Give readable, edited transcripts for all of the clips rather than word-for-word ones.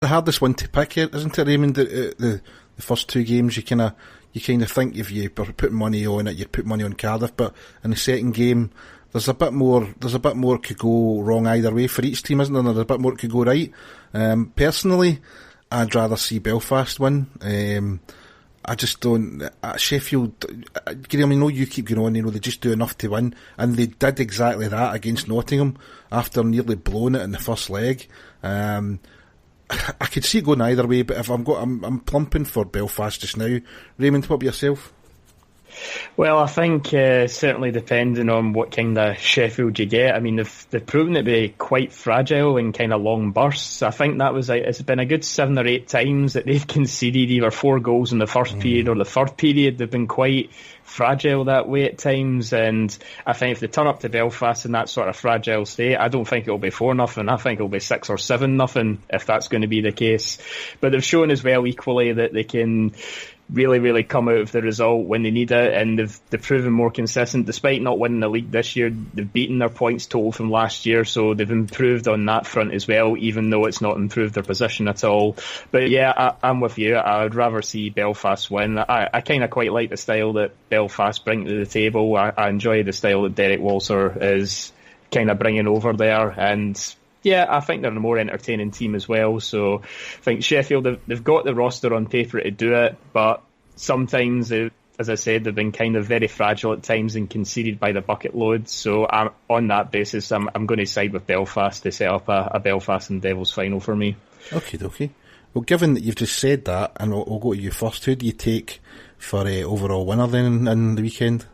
the hardest one to pick, isn't it, Raymond? The first two games, you kind of think if you put money on it, you'd put money on Cardiff, but in the second game, there's a bit more could go wrong either way for each team, isn't there? There's a bit more could go right. Personally, I'd rather see Belfast win. I just don't. Sheffield, Graham, I know you keep going on, they just do enough to win, and they did exactly that against Nottingham after nearly blowing it in the first leg. I could see it going either way, but if I'm plumping for Belfast just now. Raymond, what about yourself? Well, I think certainly depending on what kind of Sheffield you get. I mean, they've proven it to be quite fragile in kind of long bursts. I think it's been a good 7 or 8 times that they've conceded either 4 goals in the first period or the third period. They've been quite fragile that way at times, and I think if they turn up to Belfast in that sort of fragile state, I don't think it'll be 4-0. I think it'll be 6 or 7-0 if that's going to be the case. But they've shown as well equally that they can really, really come out of the result when they need it, and they've proven more consistent. Despite not winning the league this year, they've beaten their points total from last year, so they've improved on that front as well, even though it's not improved their position at all. But yeah, I'm with you. I'd rather see Belfast win. I kind of quite like the style that Belfast bring to the table. I enjoy the style that Derek Walser is kind of bringing over there, and yeah, I think they're a more entertaining team as well. So I think Sheffield, they've got the roster on paper to do it, but sometimes, as I said, they've been kind of very fragile at times and conceded by the bucket loads. So on that basis, I'm going to side with Belfast to set up a Belfast and Devils final for me. Okay. Well, given that you've just said that, and we'll go to you first, who do you take for overall winner then in the weekend?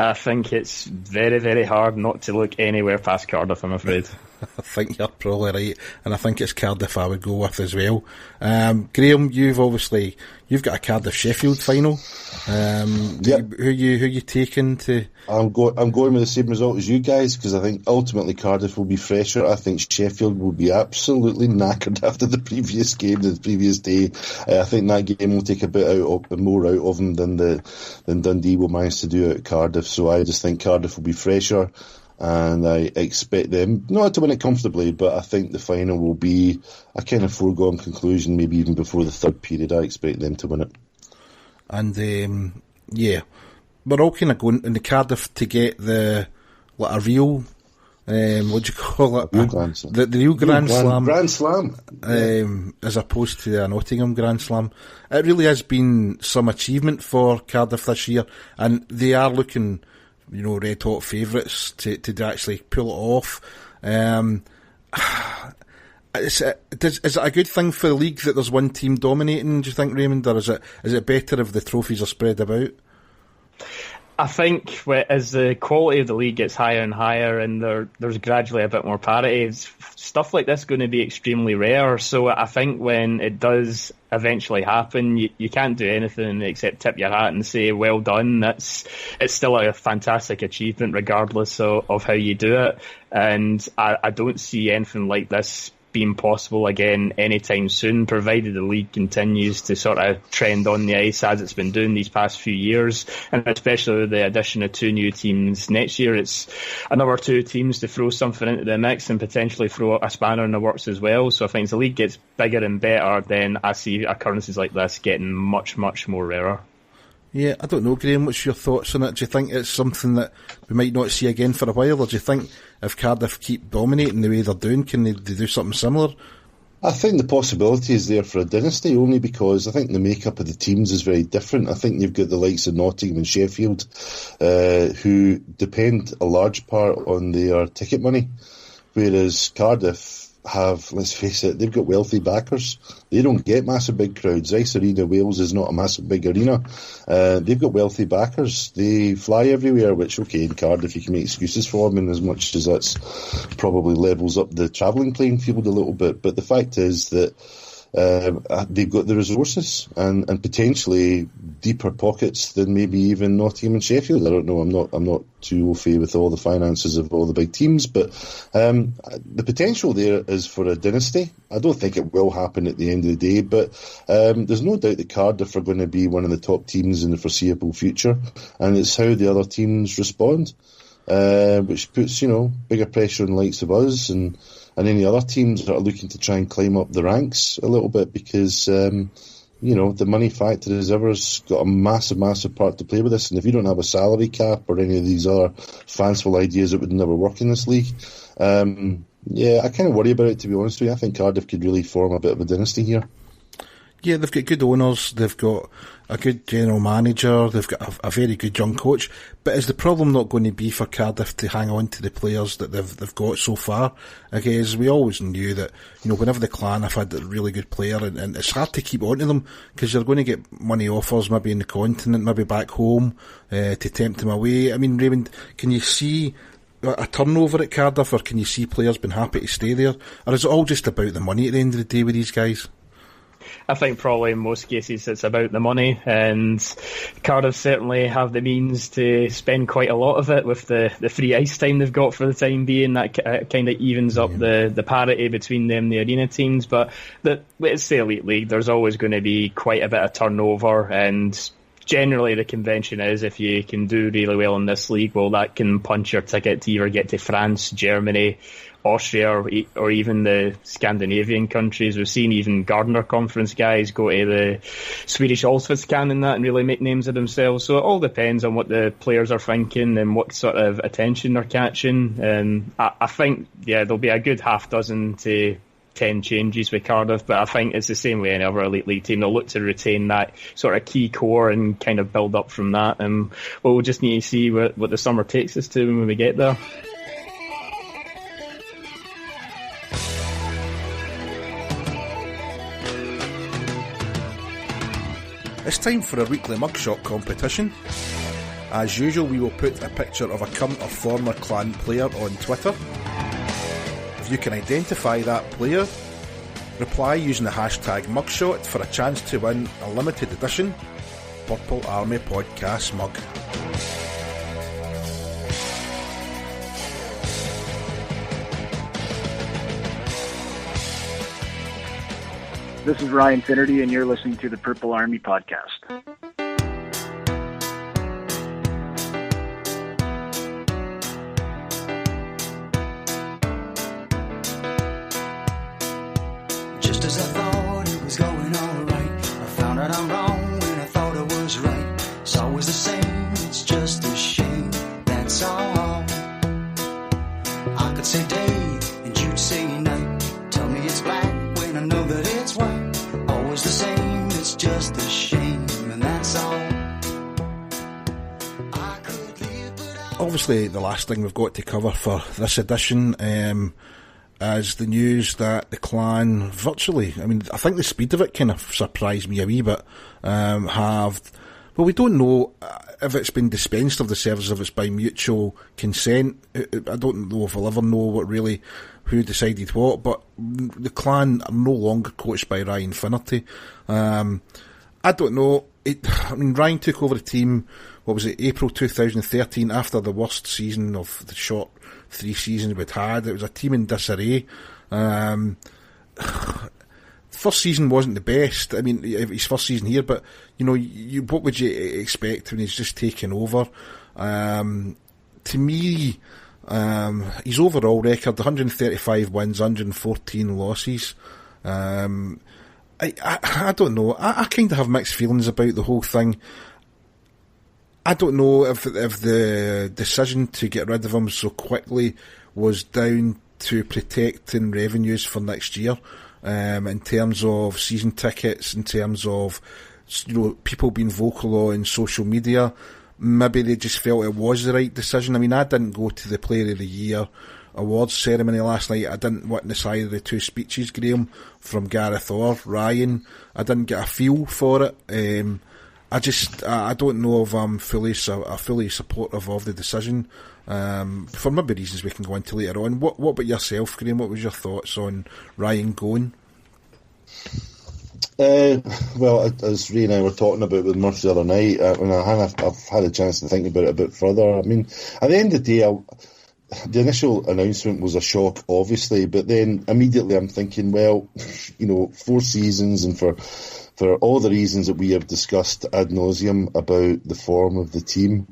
I think it's very, very hard not to look anywhere past Cardiff, I'm afraid. I think you're probably right, and I think it's Cardiff I would go with as well. Graham, you've got a Cardiff Sheffield final. Yep. Who you taking to? I'm going with the same result as you guys, because I think ultimately Cardiff will be fresher. I think Sheffield will be absolutely knackered after the previous game, the previous day. I think that game will take a bit more out of them than Dundee will manage to do at Cardiff. So I just think Cardiff will be fresher, and I expect them not to win it comfortably, but I think the final will be a kind of foregone conclusion, maybe even before the third period. I expect them to win it. And yeah, we're all kind of going in the Cardiff to get a real, what do you call it? The real Grand Slam. Grand Slam. As opposed to a Nottingham Grand Slam. It really has been some achievement for Cardiff this year, and they are looking, red hot favourites to actually pull it off. Is it a good thing for the league that there's one team dominating, do you think, Raymond, or is it better if the trophies are spread about? I think as the quality of the league gets higher and higher, and there's gradually a bit more parity, stuff like this is going to be extremely rare. So I think when it does eventually happen, you can't do anything except tip your hat and say, well done. It's still a fantastic achievement regardless of how you do it. And I don't see anything like this being possible again anytime soon, provided the league continues to sort of trend on the ice as it's been doing these past few years, and especially with the addition of 2 new teams next year. It's another 2 teams to throw something into the mix and potentially throw a spanner in the works as well. So I think as the league gets bigger and better, then I see occurrences like this getting much, much more rarer. Yeah, I don't know, Graham, what's your thoughts on it? Do you think it's something that we might not see again for a while, or do you think if Cardiff keep dominating the way they're doing, can they do something similar? I think the possibility is there for a dynasty, only because I think the makeup of the teams is very different. I think you've got the likes of Nottingham and Sheffield, who depend a large part on their ticket money, whereas Cardiff have, let's face it, they've got wealthy backers. They don't get massive big crowds. Ice Arena Wales is not a massive big arena. They've got wealthy backers. They fly everywhere, which, okay, in Cardiff you can make excuses for them, in as much as that's probably levels up the travelling playing field a little bit. But the fact is that they've got the resources and potentially deeper pockets than maybe even Nottingham and Sheffield. I don't know. I'm not too au fait with all the finances of all the big teams, but the potential there is for a dynasty. I don't think it will happen at the end of the day, but there's no doubt that Cardiff are going to be one of the top teams in the foreseeable future, and it's how the other teams respond, which puts bigger pressure on the likes of us and any other teams that are looking to try and climb up the ranks a little bit, because the money factor as ever's got a massive part to play with this. And if you don't have a salary cap or any of these other fanciful ideas, it would never work in this league. I kind of worry about it, to be honest with you. I think Cardiff could really form a bit of a dynasty here. Yeah, they've got good owners, they've got a good general manager, they've got a very good young coach. But is the problem not going to be for Cardiff to hang on to the players that they've got so far? Again, as we always knew that, whenever the Clan have had a really good player, and it's hard to keep on to them, because you're going to get money offers, maybe in the continent, maybe back home, to tempt them away. I mean, Raymond, can you see a turnover at Cardiff, or can you see players being happy to stay there? Or is it all just about the money at the end of the day with these guys? I think probably in most cases it's about the money, and Cardiff certainly have the means to spend quite a lot of it with the free ice time they've got for the time being. That kind of evens up the parity between them and the arena teams. But it's the Elite League, there's always going to be quite a bit of turnover, and generally the convention is, if you can do really well in this league, well, that can punch your ticket to either get to France, Germany, Austria, or even the Scandinavian countries. We've seen even Gardner Conference guys go to the Swedish Allsvenskan and that and really make names of themselves. So it all depends on what the players are thinking and what sort of attention they're catching. And I think, there'll be a good half dozen to 10 changes with Cardiff, but I think it's the same way any other Elite League team. They'll look to retain that sort of key core and kind of build up from that. And we'll just need to see what the summer takes us to when we get there. It's time for a weekly mugshot competition. As usual, we will put a picture of a current or former Clan player on Twitter. If you can identify that player, reply using the hashtag mugshot for a chance to win a limited edition Purple Army podcast mug. This is Ryan Finnerty, and you're listening to the Purple Army podcast. Just as I thought it was going all right, I found out I'm wrong when I thought I was right. It's always the same, it's just a shame, that's all. I could say day, and you'd say night. Tell me it's black when I know that it's white. Always the same, it's just a shame, and that's all. Obviously, the last thing we've got to cover for this edition is the news that the Clan virtually, I think the speed of it kind of surprised me a wee bit, we don't know if it's been dispensed of the service, if it's by mutual consent. I don't know if we'll ever know who decided what, but the Clan are no longer coached by Ryan Finnerty. I don't know. Ryan took over the team, April 2013, after the worst season of the short 3 seasons we'd had. It was a team in disarray. First season wasn't the best. His first season here, but what would you expect when he's just taken over? To me, his overall record, 135 wins, 114 losses. I don't know. I kind of have mixed feelings about the whole thing. I don't know if the decision to get rid of him so quickly was down to protecting revenues for next year, in terms of season tickets, in terms of people being vocal on social media. Maybe they just felt it was the right decision. I didn't go to the Player of the Year awards ceremony last night. I didn't witness either of the 2 speeches, Graham, from Gareth or Ryan. I didn't get a feel for it. I don't know if I'm fully supportive of the decision, for maybe reasons we can go into later on. What about yourself, Graham? What was your thoughts on Ryan going? Well, as Ray and I were talking about with Murph the other night, I've had a chance to think about it a bit further. At the end of the day, the initial announcement was a shock, obviously, but then immediately I'm thinking, 4 seasons, and for all the reasons that we have discussed ad nauseum about the form of the team,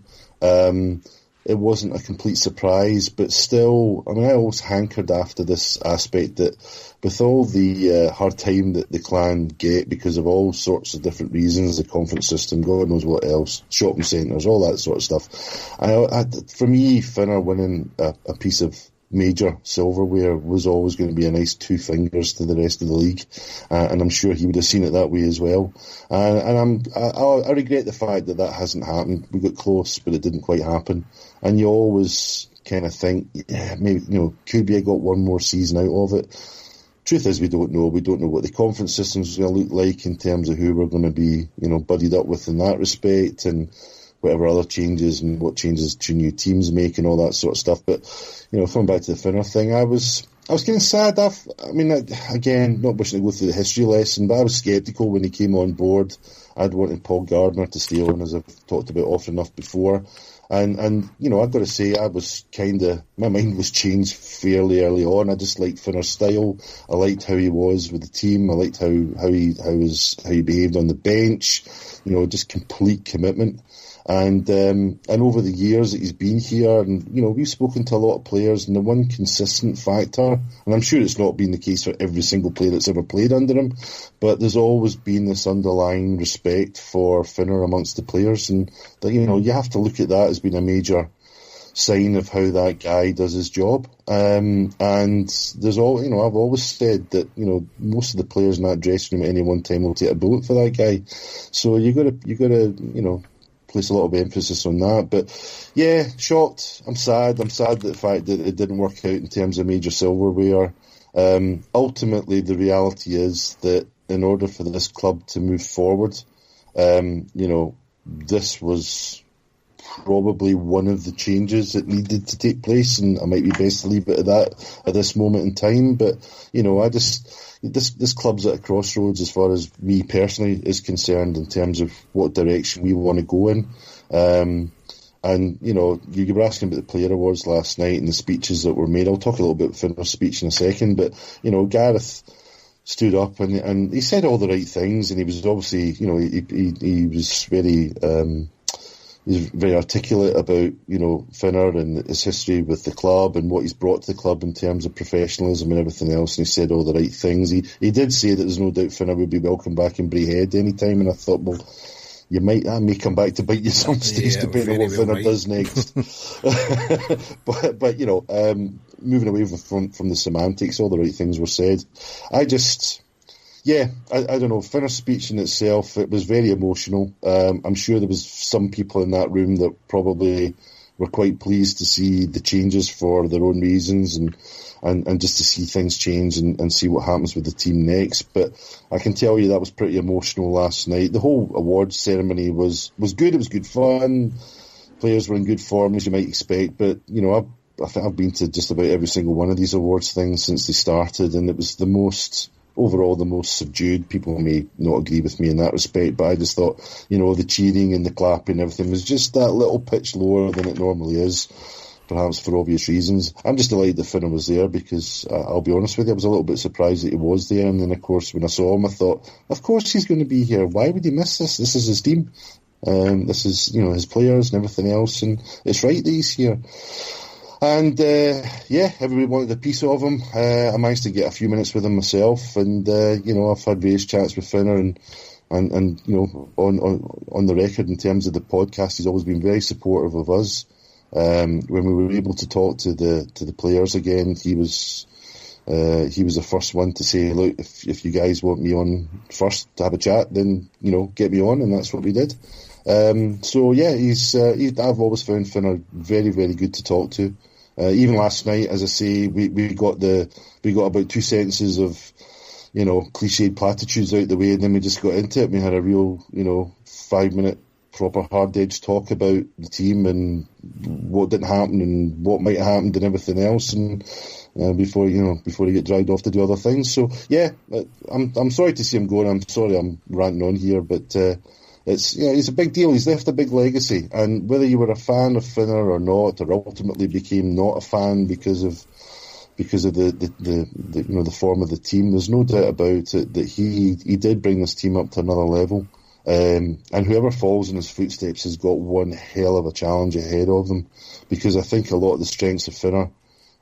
it wasn't a complete surprise, but still, I mean, I always hankered after this aspect that with all the hard time that the Clan get because of all sorts of different reasons, the conference system, God knows what else, shopping centres, all that sort of stuff. For me, Finner winning a piece of major silverware was always going to be a nice 2 fingers to the rest of the league, and I'm sure he would have seen it that way as well. And I regret the fact that hasn't happened. We got close, but it didn't quite happen. And you always kind of think, yeah, maybe, could we have got one more season out of it? Truth is, we don't know. We don't know what the conference system is going to look like in terms of who we're going to be, buddied up with in that respect, and whatever other changes and what changes 2 new teams make and all that sort of stuff. But, coming back to the Finner thing, I was kind of sad. Again, not wishing to go through the history lesson, but I was sceptical when he came on board. I'd wanted Paul Gardner to stay on, as I've talked about often enough before. And I've got to say, my mind was changed fairly early on. I just liked Finner's style. I liked how he was with the team. I liked how he behaved on the bench. Just complete commitment. And over the years that he's been here, and we've spoken to a lot of players, and the one consistent factor, and I'm sure it's not been the case for every single player that's ever played under him, but there's always been this underlying respect for Finner amongst the players, and that you have to look at that as being a major sign of how that guy does his job. And there's I've always said that most of the players in that dressing room at any one time will take a bullet for that guy. So you got to place a lot of emphasis on that. But yeah, shocked. I'm sad at the fact that it didn't work out in terms of major silverware. Ultimately, the reality is that in order for this club to move forward, this was probably one of the changes that needed to take place, and I might be best to leave it at that at this moment in time. But this club's at a crossroads as far as me personally is concerned in terms of what direction we want to go in. And you were asking about the player awards last night and the speeches that were made. I'll talk a little bit about Finner's speech in a second, but Gareth stood up and he said all the right things, and he was obviously he was very he's very articulate about, Finner and his history with the club and what he's brought to the club in terms of professionalism and everything else, and he said all the right things. He did say that there's no doubt Finner would be welcome back in Braehead any time, and I thought, well, that may come back to bite you some stage, depending on what Finner does next. but moving away from the semantics, all the right things were said. I don't know. Finner's speech in itself, it was very emotional. I'm sure there was some people in that room that probably were quite pleased to see the changes for their own reasons and just to see things change and see what happens with the team next. But I can tell you that was pretty emotional last night. The whole awards ceremony was good. It was good fun. Players were in good form, as you might expect. But, I think I've been to just about every single one of these awards things since they started, and it was overall the most subdued. People may not agree with me in that respect, but I just thought, the cheering and the clapping and everything was just that little pitch lower than it normally is, perhaps for obvious reasons. I'm just delighted that Finner was there because, I'll be honest with you, I was a little bit surprised that he was there, and then of course when I saw him I thought, of course he's going to be here. Why would he miss this? This is his team. This is, his players and everything else, and it's right that he's here. And everybody wanted a piece of him. I managed to get a few minutes with him myself, and I've had various chats with Finner, and on the record in terms of the podcast, he's always been very supportive of us. When we were able to talk to the players again, he was the first one to say, look, if you guys want me on first to have a chat, then get me on, and that's what we did. I've always found Finner very, very good to talk to. Even last night, as I say, we got about 2 sentences of, cliched platitudes out the way, and then we just got into it. We had a real, 5-minute proper hard-edged talk about the team and what didn't happen and what might have happened and everything else, and before he get dragged off to do other things. So I'm sorry to see him going. I'm sorry I'm ranting on here, but it's a big deal. He's left a big legacy, and whether you were a fan of Finner or not, or ultimately became not a fan because of the form of the team, there's no doubt about it that he did bring this team up to another level. And whoever follows in his footsteps has got one hell of a challenge ahead of them, because I think a lot of the strengths of Finner,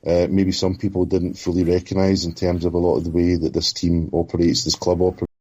maybe some people didn't fully recognise in terms of a lot of the way that this team operates, this club operates.